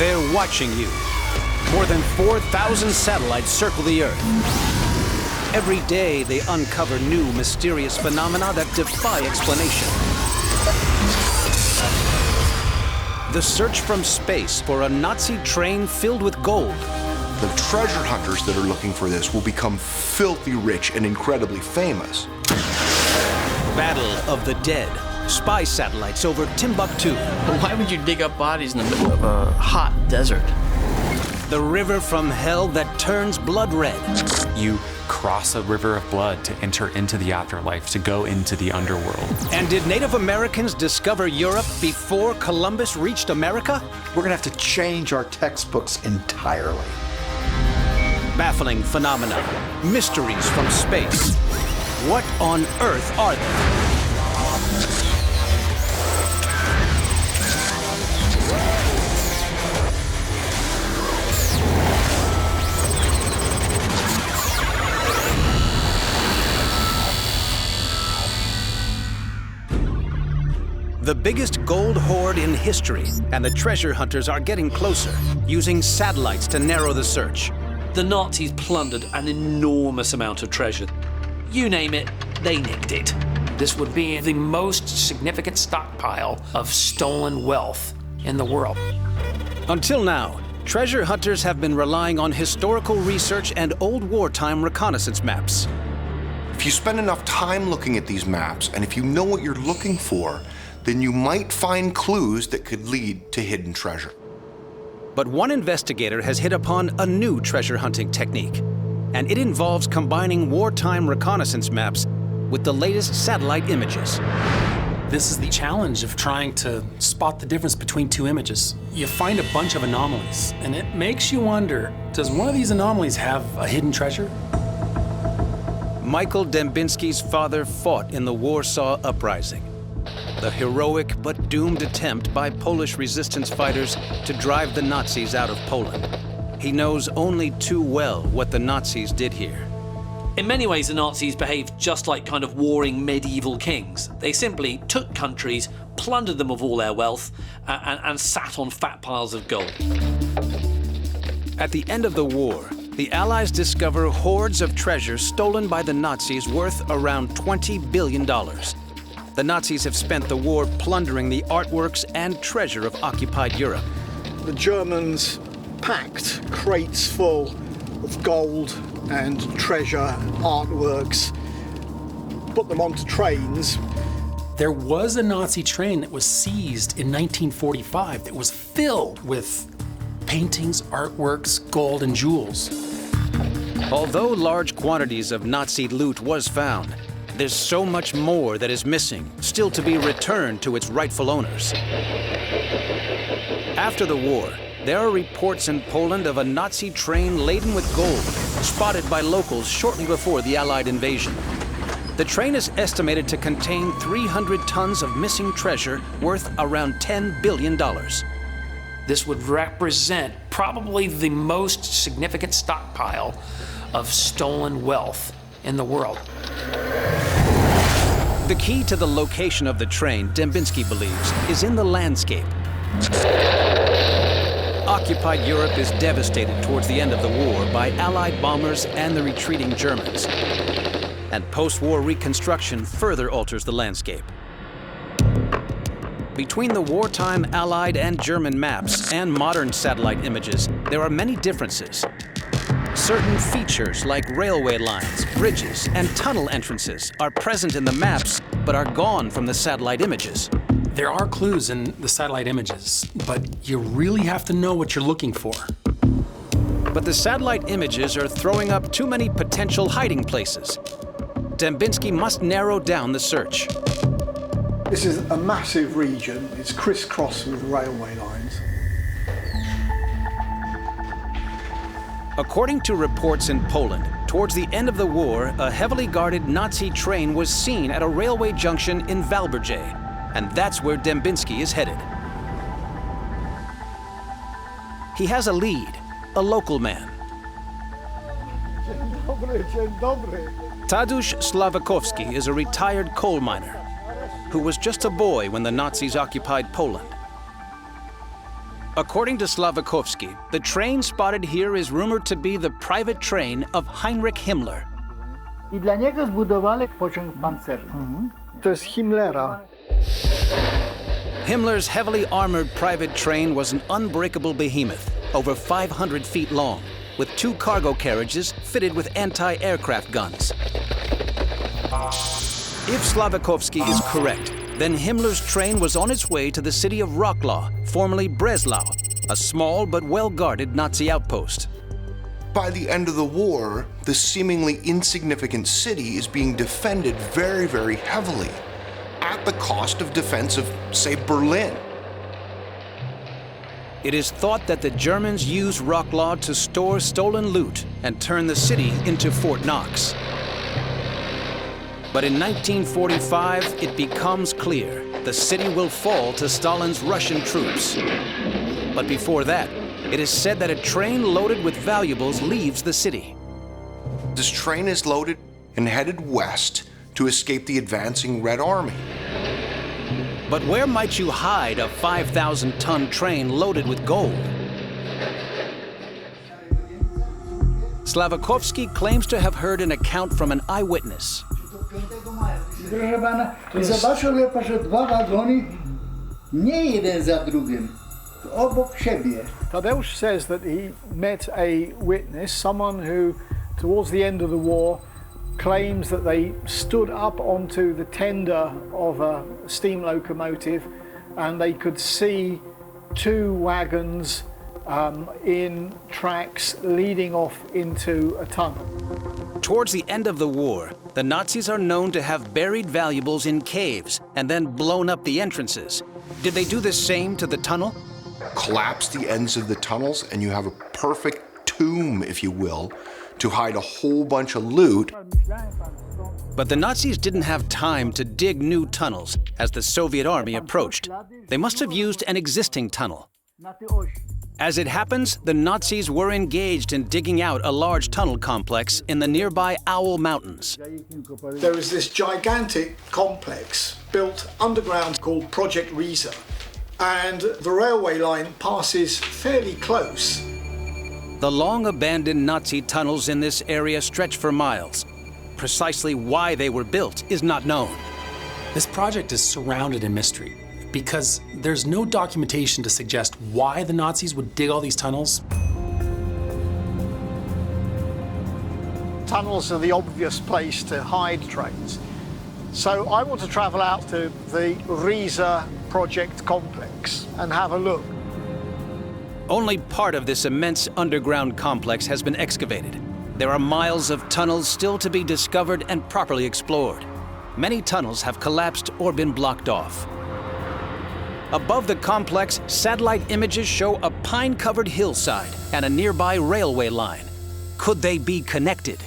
They're watching you. More than 4,000 satellites circle the Earth. Every day, they uncover new mysterious phenomena that defy explanation. The search from space for a Nazi train filled with gold. The treasure hunters that are looking for this will become filthy rich and incredibly famous. Battle of the Dead. Spy satellites over Timbuktu. But why would you dig up bodies in the middle of a hot desert? The river from hell that turns blood red. You cross a river of blood to enter into the afterlife, to go into the underworld. And did Native Americans discover Europe before Columbus reached America? We're gonna have to change our textbooks entirely. Baffling phenomena, mysteries from space. What on earth are they? The biggest gold hoard in history, and the treasure hunters are getting closer, using satellites to narrow the search. The Nazis plundered an enormous amount of treasure. You name it, they nicked it. This would be the most significant stockpile of stolen wealth in the world. Until now, treasure hunters have been relying on historical research and old wartime reconnaissance maps. If you spend enough time looking at these maps, and if you know what you're looking for, then you might find clues that could lead to hidden treasure. But one investigator has hit upon a new treasure hunting technique, and it involves combining wartime reconnaissance maps with the latest satellite images. This is the challenge of trying to spot the difference between two images. You find a bunch of anomalies, and it makes you wonder, does one of these anomalies have a hidden treasure? Michael Dębinski's father fought in the Warsaw Uprising, the heroic but doomed attempt by Polish resistance fighters to drive the Nazis out of Poland. He knows only too well what the Nazis did here. In many ways, the Nazis behaved just like kind of warring medieval kings. They simply took countries, plundered them of all their wealth, and sat on fat piles of gold. At the end of the war, the Allies discover hordes of treasure stolen by the Nazis worth around $20 billion. The Nazis have spent the war plundering the artworks and treasure of occupied Europe. The Germans packed crates full of gold and treasure, artworks, put them onto trains. There was a Nazi train that was seized in 1945 that was filled with paintings, artworks, gold, and jewels. Although large quantities of Nazi loot was found, there's so much more that is missing, still to be returned to its rightful owners. After the war, there are reports in Poland of a Nazi train laden with gold, spotted by locals shortly before the Allied invasion. The train is estimated to contain 300 tons of missing treasure worth around $10 billion. This would represent probably the most significant stockpile of stolen wealth in the world. The key to the location of the train, Dębinski believes, is in the landscape. Occupied Europe is devastated towards the end of the war by Allied bombers and the retreating Germans. And post-war reconstruction further alters the landscape. Between the wartime Allied and German maps and modern satellite images, there are many differences. Certain features like railway lines, bridges, and tunnel entrances are present in the maps, but are gone from the satellite images. There are clues in the satellite images, but you really have to know what you're looking for. But the satellite images are throwing up too many potential hiding places. Dębinski must narrow down the search. This is a massive region. It's crisscrossed with railway lines. According to reports in Poland, towards the end of the war, a heavily guarded Nazi train was seen at a railway junction in Wałbrzych, and that's where Dębinski is headed. He has a lead, a local man. Tadeusz Slawakowski is a retired coal miner who was just a boy when the Nazis occupied Poland. According to Slawakovsky, the train spotted here is rumored to be the private train of Heinrich Himmler. I dla niego zbudowali pociąg pancerny. To jest Himmlera. Himmler's heavily armored private train was an unbreakable behemoth, over 500 feet long, with 2 cargo carriages fitted with anti-aircraft guns. If Slawakovsky is correct, then Himmler's train was on its way to the city of Wroclaw, formerly Breslau, a small but well-guarded Nazi outpost. By the end of the war, this seemingly insignificant city is being defended very, very heavily, at the cost of defense of, say, Berlin. It is thought that the Germans used Wroclaw to store stolen loot and turn the city into Fort Knox. But in 1945, it becomes clear the city will fall to Stalin's Russian troops. But before that, it is said that a train loaded with valuables leaves the city. This train is loaded and headed west to escape the advancing Red Army. But where might you hide a 5,000-ton train loaded with gold? Slawakovsky claims to have heard an account from an eyewitness. Proszę pana, i zobaczył, że 2 wagony, nie jeden za drugim, obok siebie. Tadeusz says that he met a witness, someone who, towards the end of the war, claims that they stood up onto the tender of a steam locomotive and they could see 2 wagons in tracks leading off into a tunnel. Towards the end of the war, the Nazis are known to have buried valuables in caves and then blown up the entrances. Did they do the same to the tunnel? Collapse the ends of the tunnels and you have a perfect tomb, if you will, to hide a whole bunch of loot. But the Nazis didn't have time to dig new tunnels as the Soviet army approached. They must have used an existing tunnel. As it happens, the Nazis were engaged in digging out a large tunnel complex in the nearby Owl Mountains. There is this gigantic complex built underground called Project Riesa, and the railway line passes fairly close. The long-abandoned Nazi tunnels in this area stretch for miles. Precisely why they were built is not known. This project is surrounded in mystery because there's no documentation to suggest why the Nazis would dig all these tunnels. Tunnels are the obvious place to hide trains. So I want to travel out to the Riesa project complex and have a look. Only part of this immense underground complex has been excavated. There are miles of tunnels still to be discovered and properly explored. Many tunnels have collapsed or been blocked off. Above the complex, satellite images show a pine-covered hillside and a nearby railway line. Could they be connected?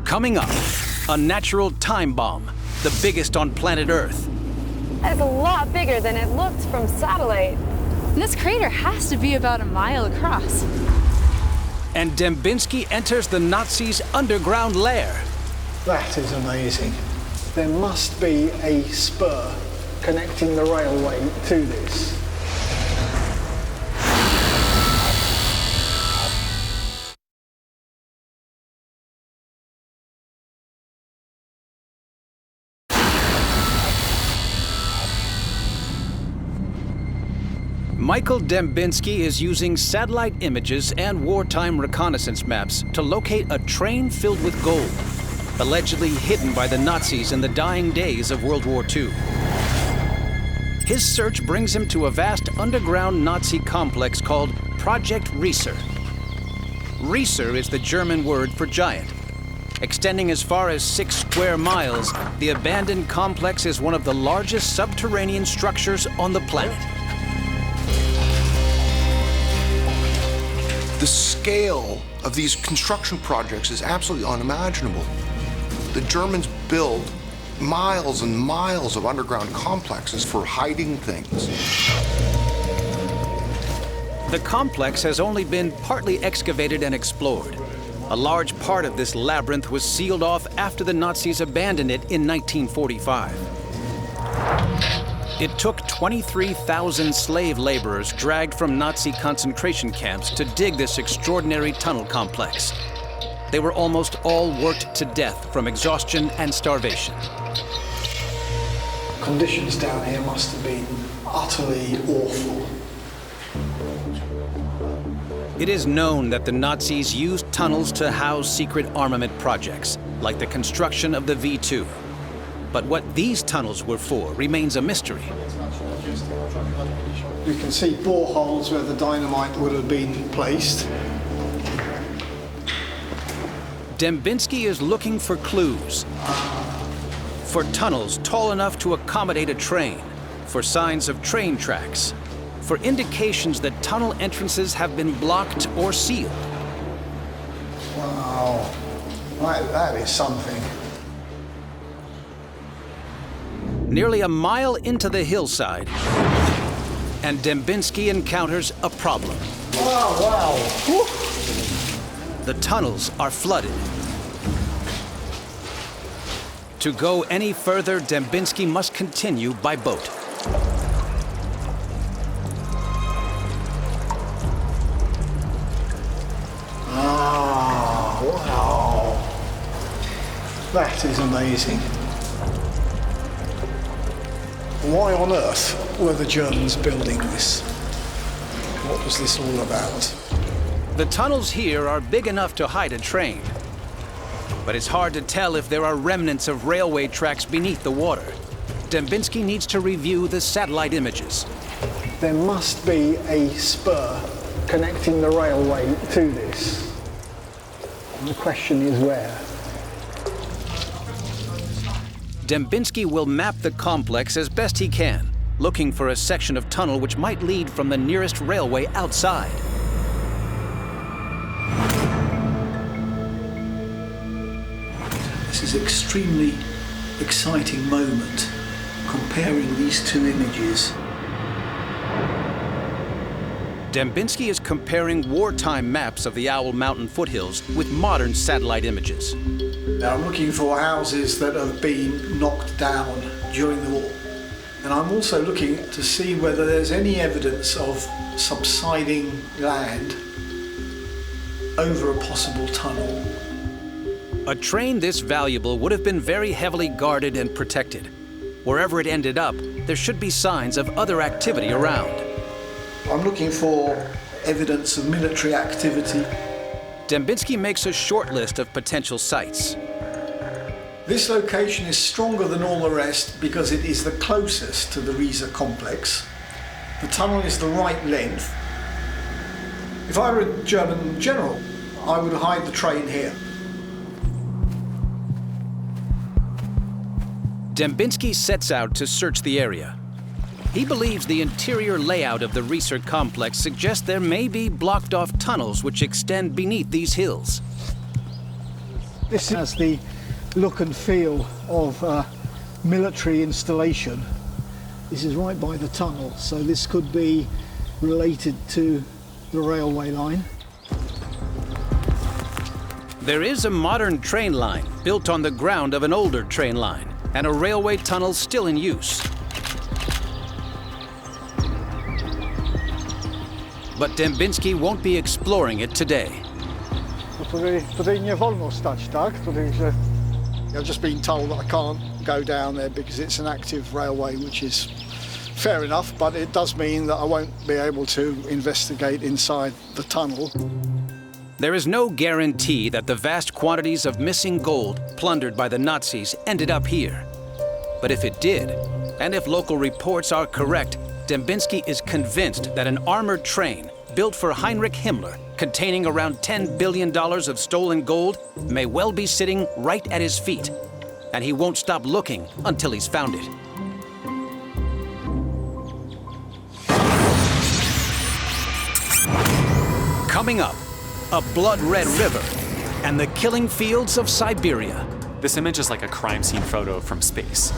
Coming up, a natural time bomb, the biggest on planet Earth. That's a lot bigger than it looked from satellite. This crater has to be about a mile across. And Dembinski enters the Nazis' underground lair. That is amazing. There must be a spur connecting the railway to this. Michael Dembinski is using satellite images and wartime reconnaissance maps to locate a train filled with gold, allegedly hidden by the Nazis in the dying days of World War II. His search brings him to a vast underground Nazi complex called Project Riesa. Riesa is the German word for giant. Extending as far as 6 square miles, the abandoned complex is one of the largest subterranean structures on the planet. The scale of these construction projects is absolutely unimaginable. The Germans build miles and miles of underground complexes for hiding things. The complex has only been partly excavated and explored. A large part of this labyrinth was sealed off after the Nazis abandoned it in 1945. It took 23,000 slave laborers dragged from Nazi concentration camps to dig this extraordinary tunnel complex. They were almost all worked to death from exhaustion and starvation. Conditions down here must have been utterly awful. It is known that the Nazis used tunnels to house secret armament projects, like the construction of the V2. But what these tunnels were for remains a mystery. You can see boreholes where the dynamite would have been placed. Dembinski is looking for clues. For tunnels tall enough to accommodate a train. For signs of train tracks. For indications that tunnel entrances have been blocked or sealed. Wow, that is something. Nearly a mile into the hillside, and Dembinski encounters a problem. Wow. Whew. The tunnels are flooded. To go any further, Dembinski must continue by boat. Wow. That is amazing. Why on earth were the Germans building this? What was this all about? The tunnels here are big enough to hide a train. But it's hard to tell if there are remnants of railway tracks beneath the water. Dembinski needs to review the satellite images. There must be a spur connecting the railway to this. And the question is where? Dembinski will map the complex as best he can, looking for a section of tunnel which might lead from the nearest railway outside. This is an extremely exciting moment, comparing these two images. Dembinski is comparing wartime maps of the Owl Mountain foothills with modern satellite images. Now I'm looking for houses that have been knocked down during the war. And I'm also looking to see whether there's any evidence of subsiding land over a possible tunnel. A train this valuable would have been very heavily guarded and protected. Wherever it ended up, there should be signs of other activity around. I'm looking for evidence of military activity. Dembinski makes a short list of potential sites. This location is stronger than all the rest because it is the closest to the Riesa complex. The tunnel is the right length. If I were a German general, I would hide the train here. Dembinski sets out to search the area. He believes the interior layout of the Riesa complex suggests there may be blocked-off tunnels which extend beneath these hills. This has the look and feel of a military installation. This is right by the tunnel, so this could be related to the railway line. There is a modern train line built on the ground of an older train line, and a railway tunnel still in use. But Dembinski won't be exploring it today. I've just been told that I can't go down there because it's an active railway, which is fair enough, but it does mean that I won't be able to investigate inside the tunnel. There is no guarantee that the vast quantities of missing gold plundered by the Nazis ended up here. But if it did, and if local reports are correct, Dembinski is convinced that an armored train built for Heinrich Himmler, containing around $10 billion of stolen gold, may well be sitting right at his feet. And he won't stop looking until he's found it. Coming up, a blood-red river and the killing fields of Siberia. This image is like a crime scene photo from space.